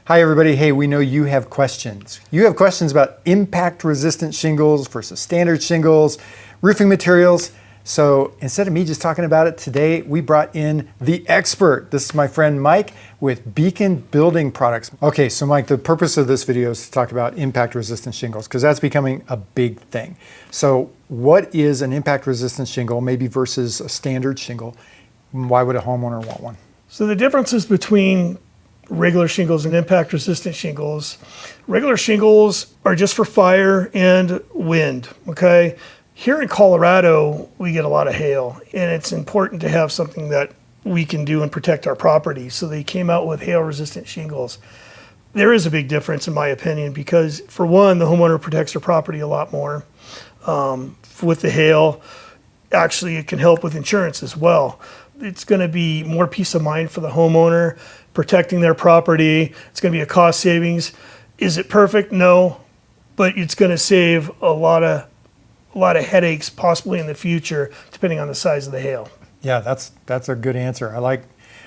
Hi everybody. Hey, we know you have questions. You have questions about impact-resistant shingles versus standard shingles, roofing materials. So instead of me just talking about it today, we brought in the expert. This is my friend Mike with Beacon Building Products. Okay, so Mike, the purpose of this video is to talk about impact-resistant shingles because that's becoming a big thing. So what is an impact-resistant shingle, maybe versus a standard shingle? Why would a homeowner want one? So the differences between regular shingles and impact resistant shingles. Regular shingles are just for fire and wind, okay? Here in Colorado, we get a lot of hail, and it's important to have something that we can do and protect our property. So they came out with hail resistant shingles. There is a big difference in my opinion because for one, the homeowner protects their property a lot more. With the hail, actually it can help with insurance as well. It's gonna be more peace of mind for the homeowner, protecting their property. It's going to be a cost savings. Is it perfect? No, but it's going to save a lot of headaches possibly in the future, depending on the size of the hail. Yeah, that's a good answer. I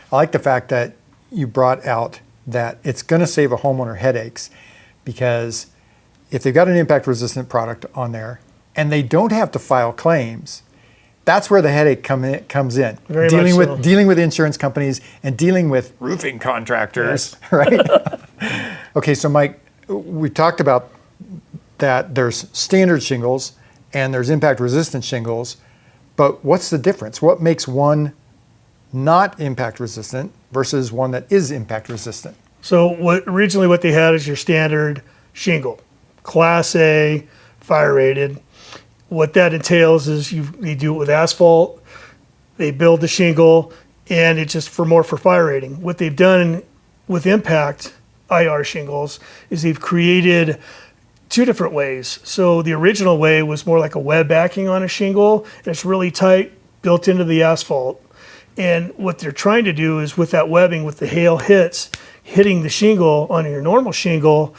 like the fact that you brought out that it's going to save a homeowner headaches, because if they've got an impact resistant product on there and they don't have to file claims, that's where the headache comes in. Very dealing much so. Dealing with insurance companies and dealing with roofing contractors, yes. Right? Okay, so Mike, we talked about that there's standard shingles and there's impact resistant shingles, but what's the difference? What makes one not impact resistant versus one that is impact resistant? So originally what they had is your standard shingle, Class A, fire rated. What that entails is they do it with asphalt, they build the shingle, and it's just for fire rating. What they've done with impact IR shingles is they've created two different ways. So the original way was more like a web backing on a shingle, and it's really tight, built into the asphalt. And what they're trying to do is with that webbing, with the hail hitting the shingle on your normal shingle,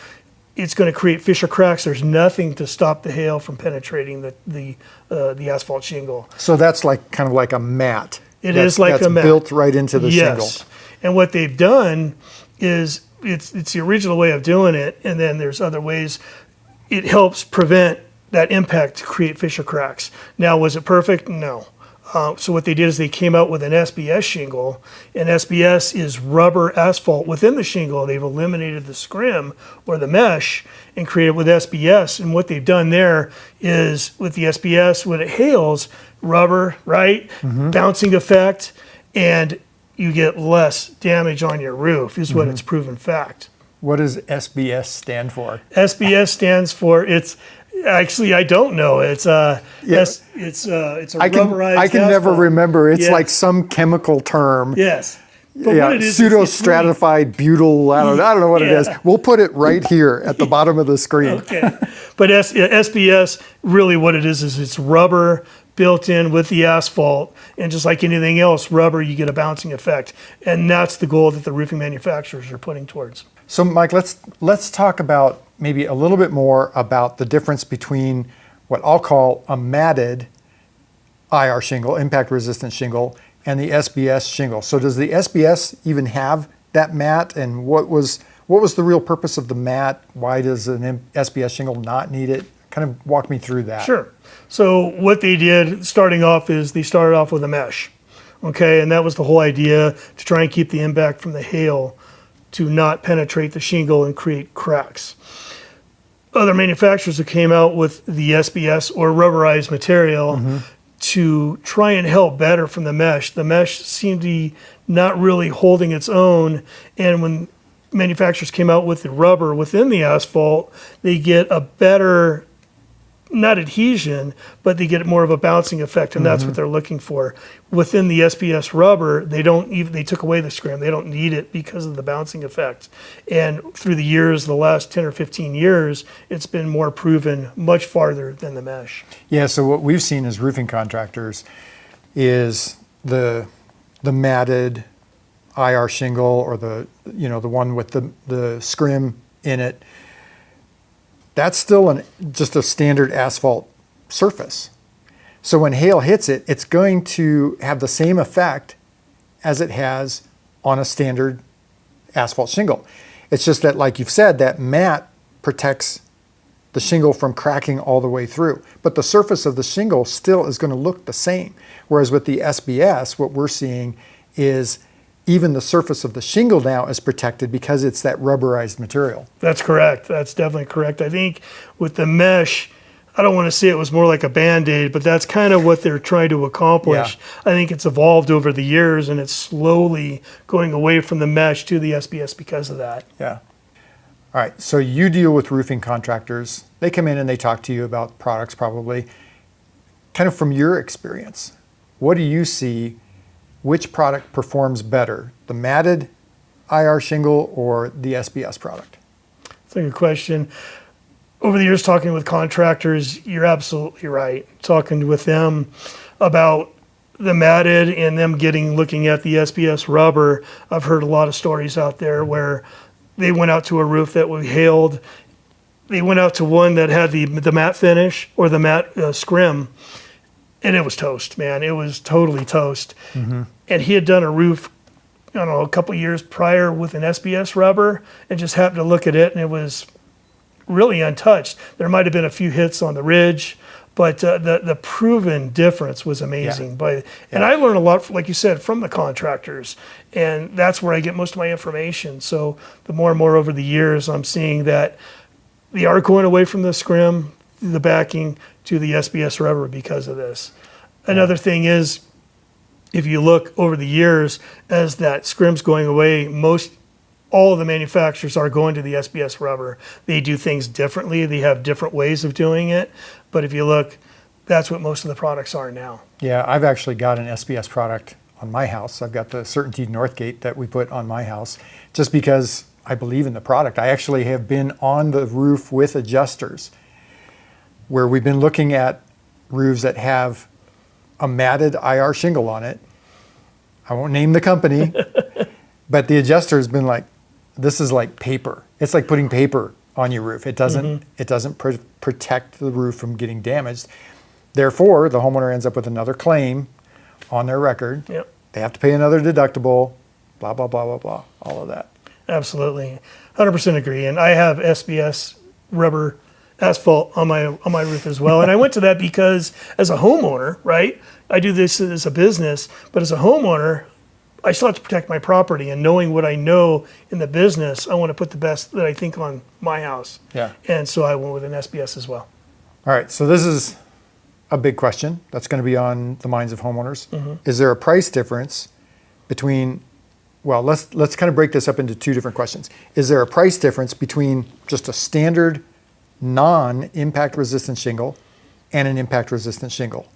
it's going to create fissure cracks. There's nothing to stop the hail from penetrating the asphalt shingle. So that's kind of like a mat. It is like a mat. Built right into the shingle. Yes. And what they've done is it's the original way of doing it, and then there's other ways. It helps prevent that impact to create fissure cracks. Now, was it perfect? No. So what they did is they came out with an SBS shingle, and SBS is rubber asphalt within the shingle. They've eliminated the scrim or the mesh and created with SBS. And what they've done there is with the SBS, when it hails, rubber, right? Mm-hmm. Bouncing effect, and you get less damage on your roof is what it's proven fact. What does SBS stand for? SBS stands for actually, I don't know. It's a rubberized. I can asphalt. never remember. It's yes. like some chemical term. Yes. But yeah, what it is, pseudo-stratified butyl. I don't know what it is. We'll put it right here at the bottom of the screen. Okay. But SBS, really what it is it's rubber built in with the asphalt, and just like anything else, rubber, you get a bouncing effect, and that's the goal that the roofing manufacturers are putting towards. So, Mike, let's talk about maybe a little bit more about the difference between what I'll call a matted IR shingle, impact-resistant shingle, and the SBS shingle. So, does the SBS even have that mat? And what was the real purpose of the mat? Why does an SBS shingle not need it? Kind of walk me through that. Sure. So, what they did starting off is they started off with a mesh, okay, and that was the whole idea, to try and keep the impact from the hail to not penetrate the shingle and create cracks. Other manufacturers that came out with the SBS or rubberized material to try and help better from the mesh. The mesh seemed to be not really holding its own, and when manufacturers came out with the rubber within the asphalt, they get a better, not adhesion, but they get more of a bouncing effect, and that's what they're looking for. Within the SBS rubber, they took away the scrim. They don't need it because of the bouncing effect. And through the years, the last 10 or 15 years, it's been more proven much farther than the mesh. Yeah, so what we've seen as roofing contractors is the matted IR shingle, or the one with the scrim in it. That's still just a standard asphalt surface. So when hail hits it, it's going to have the same effect as it has on a standard asphalt shingle. It's just that, like you've said, that mat protects the shingle from cracking all the way through. But the surface of the shingle still is going to look the same. Whereas with the SBS, what we're seeing is even the surface of the shingle now is protected because it's that rubberized material. That's correct. That's definitely correct. I think with the mesh, I don't want to say it was more like a Band-Aid, but that's kind of what they're trying to accomplish. Yeah. I think it's evolved over the years, and it's slowly going away from the mesh to the SBS because of that. Yeah. All right, so you deal with roofing contractors. They come in and they talk to you about products probably. Kind of from your experience, what do you see, which product performs better, the matted IR shingle or the SBS product? That's a good question. Over the years talking with contractors, you're absolutely right. Talking with them about the matted and them looking at the SBS rubber, I've heard a lot of stories out there where they went out to a roof that was hailed. They went out to one that had the matte finish or the matte scrim, and it was toast, man. It was totally toast. Mm-hmm. And he had done a roof, I don't know, a couple of years prior with an SBS rubber, and just happened to look at it, and it was really untouched. There might have been a few hits on the ridge, but the proven difference was amazing. Yeah. And I learned a lot, like you said, from the contractors, and that's where I get most of my information. So the more and more over the years, I'm seeing that they are going away from the scrim, the backing, to the SBS rubber because of this. Another thing is, if you look over the years, as that scrim's going away, all of the manufacturers are going to the SBS rubber. They do things differently. They have different ways of doing it. But if you look, that's what most of the products are now. Yeah, I've actually got an SBS product on my house. I've got the Certainty Northgate that we put on my house just because I believe in the product. I actually have been on the roof with adjusters where we've been looking at roofs that have a matted IR shingle on it. I won't name the company, but the adjuster has been like, this is like paper. It's like putting paper on your roof. It doesn't protect the roof from getting damaged. Therefore, the homeowner ends up with another claim on their record. Yep. They have to pay another deductible, blah, blah, blah, blah, blah, all of that. Absolutely. 100% agree. And I have SBS rubber asphalt on my roof as well. And I went to that because as a homeowner, right, I do this as a business, but as a homeowner, I still have to protect my property, and knowing what I know in the business, I want to put the best that I think on my house. Yeah. And so I went with an SBS as well. All right, so this is a big question that's going to be on the minds of homeowners. Mm-hmm. Is there a price difference between, well, let's kind of break this up into two different questions. Is there a price difference between just a standard non-impact resistant shingle and an impact resistant shingle?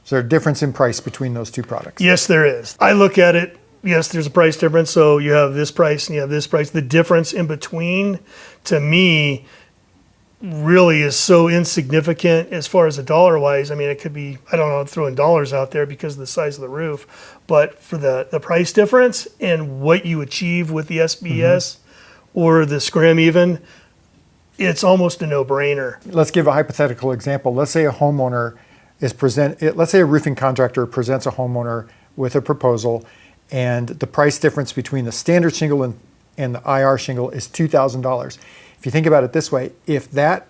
Is there a difference in price between those two products? Yes, there is. I look at it, yes, there's a price difference. So you have this price and you have this price. The difference in between, to me, really is so insignificant as far as a dollar-wise. I mean, it could be, I don't know, I'm throwing dollars out there because of the size of the roof. But for the price difference and what you achieve with the SBS or the scrim even, it's almost a no-brainer. Let's give a hypothetical example. Let's say a homeowner let's say a roofing contractor presents a homeowner with a proposal, and the price difference between the standard shingle and the IR shingle is $2,000. If you think about it this way, if that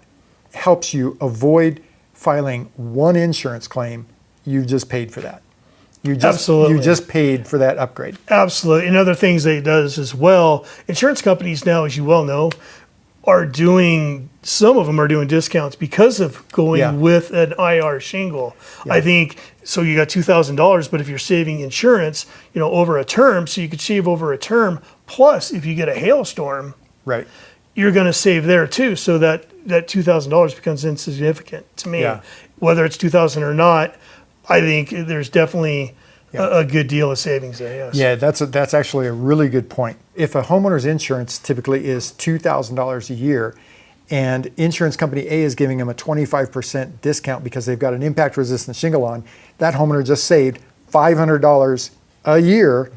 helps you avoid filing one insurance claim, you've just paid for that. Absolutely. You just paid for that upgrade. Absolutely. And other things that it does as well, insurance companies now, as you well know, some of them are doing discounts because of going with an IR shingle. Yeah. I think, so you got $2,000, but if you're saving insurance, over a term, so you could save over a term, plus if you get a hailstorm, right, you're going to save there too. So that $2,000 becomes insignificant to me. Yeah. Whether it's $2,000 or not, I think there's definitely a good deal of savings there, yes. Yeah, that's actually a really good point. If a homeowner's insurance typically is $2,000 a year, and insurance company A is giving them a 25% discount because they've got an impact-resistant shingle on, that homeowner just saved $500 a year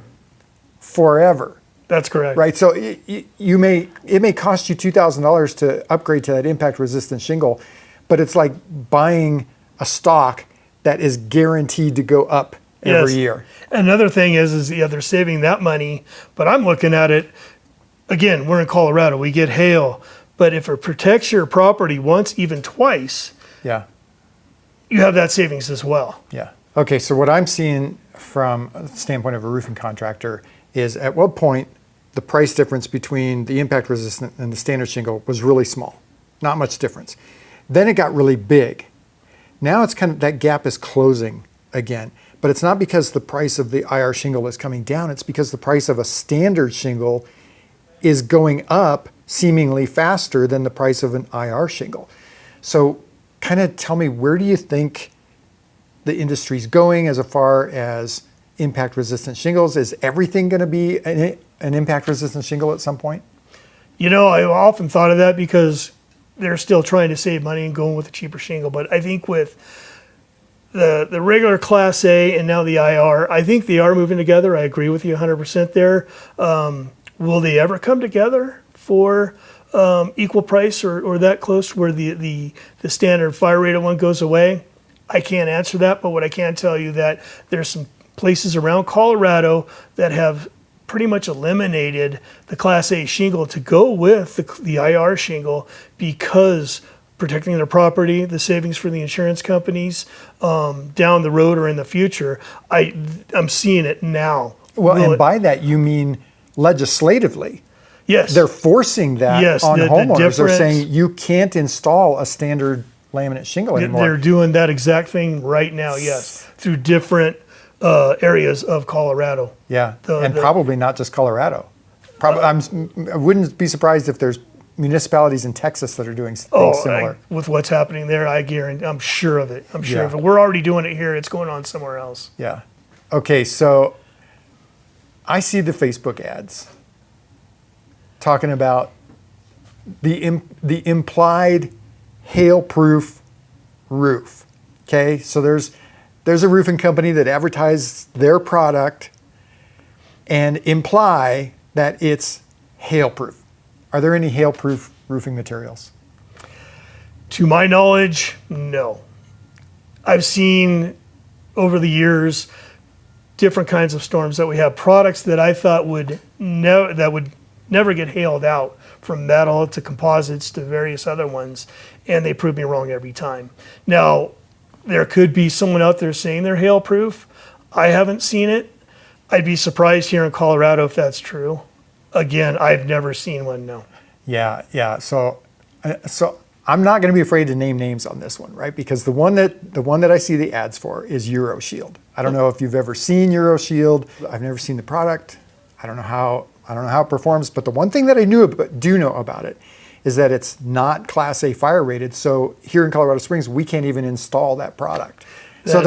forever. That's correct. Right, so it may cost you $2,000 to upgrade to that impact-resistant shingle, but it's like buying a stock that is guaranteed to go up every year. Another thing is they're saving that money, but I'm looking at it, again, we're in Colorado, we get hail, but if it protects your property once, even twice, Yeah. you have that savings as well. Yeah. Okay, so what I'm seeing from a standpoint of a roofing contractor is at what point the price difference between the impact resistant and the standard shingle was really small, not much difference. Then it got really big. Now it's kind of, that gap is closing again, but it's not because the price of the IR shingle is coming down, it's because the price of a standard shingle is going up seemingly faster than the price of an IR shingle. So kind of tell me, where do you think the industry's going as far as impact resistant shingles? Is everything going to be an impact resistant shingle at some point? You know, I've often thought of that because they're still trying to save money and going with a cheaper shingle. But I think with the regular Class A and now the IR, I think they are moving together. I agree with you 100% there. Will they ever come together for equal price or that close where the standard fire rated one goes away? I can't answer that, but what I can tell you that there's some places around Colorado that have pretty much eliminated the Class A shingle to go with the IR shingle because protecting their property, the savings for the insurance companies down the road or in the future. I'm seeing it now. Well, and by that you mean legislatively. Yes. They're forcing that Yes, on the homeowners. They're difference- saying you can't install a standard laminate shingle anymore. They're doing that exact thing right now, yes, through different areas of Colorado. Yeah, and probably not just Colorado. I wouldn't be surprised if there's municipalities in Texas that are doing things similar. With what's happening there, I guarantee, I'm sure of it. I'm sure of it. We're already doing it here. It's going on somewhere else. Yeah. Okay, so I see the Facebook ads talking about the implied hail-proof roof. Okay, so there's a roofing company that advertised their product and imply that it's hail-proof. Are there any hail-proof roofing materials? To my knowledge, no. I've seen over the years different kinds of storms that we have products that I thought would never get hailed out, from metal to composites to various other ones, and they prove me wrong every time. Now, there could be someone out there saying they're hail-proof. I haven't seen it. I'd be surprised here in Colorado if that's true. Again, I've never seen one, no. Yeah. So I'm not going to be afraid to name names on this one, right? Because the one that I see the ads for is EuroShield. I don't know if you've ever seen EuroShield. I've never seen the product. I don't know how it performs, but the one thing that I do know about it is that it's not Class A fire rated. So here in Colorado Springs, we can't even install that product. So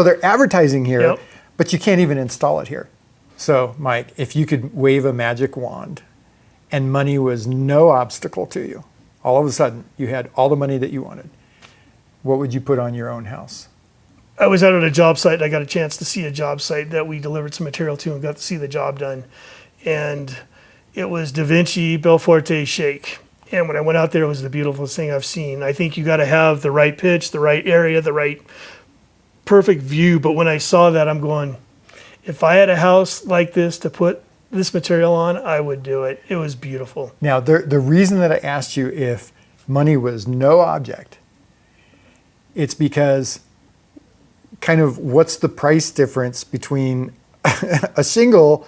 they're advertising here, Yep. but you can't even install it here. So Mike, if you could wave a magic wand and money was no obstacle to you, all of a sudden you had all the money that you wanted, what would you put on your own house? I was out at a job site and I got a chance to see a job site that we delivered some material to and got to see the job done. And it was Da Vinci Belforte shake. And when I went out there, it was the beautifulest thing I've seen. I think you got to have the right pitch, the right area, the right perfect view. But when I saw that, I'm going, if I had a house like this to put this material on, I would do it. It was beautiful. Now, the reason that I asked you if money was no object, it's because kind of what's the price difference between a shingle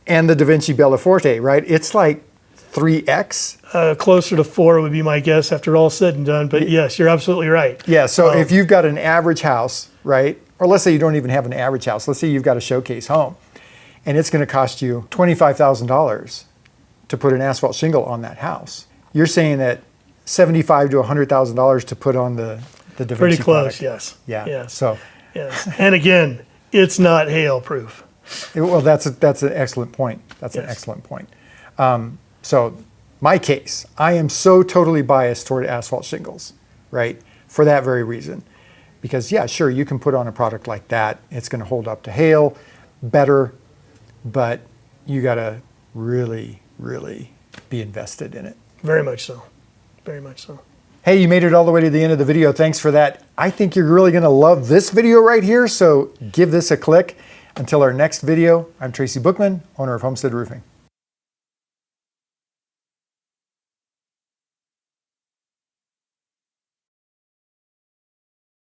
and the Da Vinci Belforte, right? It's like 3x. Closer to 4 would be my guess after all said and done. But yes, you're absolutely right. Yeah, so if you've got an average house, right? Or let's say you don't even have an average house. Let's say you've got a showcase home and it's going to cost you $25,000 to put an asphalt shingle on that house. You're saying that $75,000 to $100,000 to put on the Da Vinci Pretty close, product. yes. Yeah. Yes. So, yes. And again, it's not hail proof. well, that's an excellent point. That's an excellent point. So my case, I am so totally biased toward asphalt shingles, right? For that very reason. Because yeah, sure, you can put on a product like that. It's going to hold up to hail better, but you got to really, really be invested in it. Very much so. Very much so. Hey, you made it all the way to the end of the video. Thanks for that. I think you're really going to love this video right here, so give this a click. Until our next video, I'm Tracy Bookman, owner of Homestead Roofing.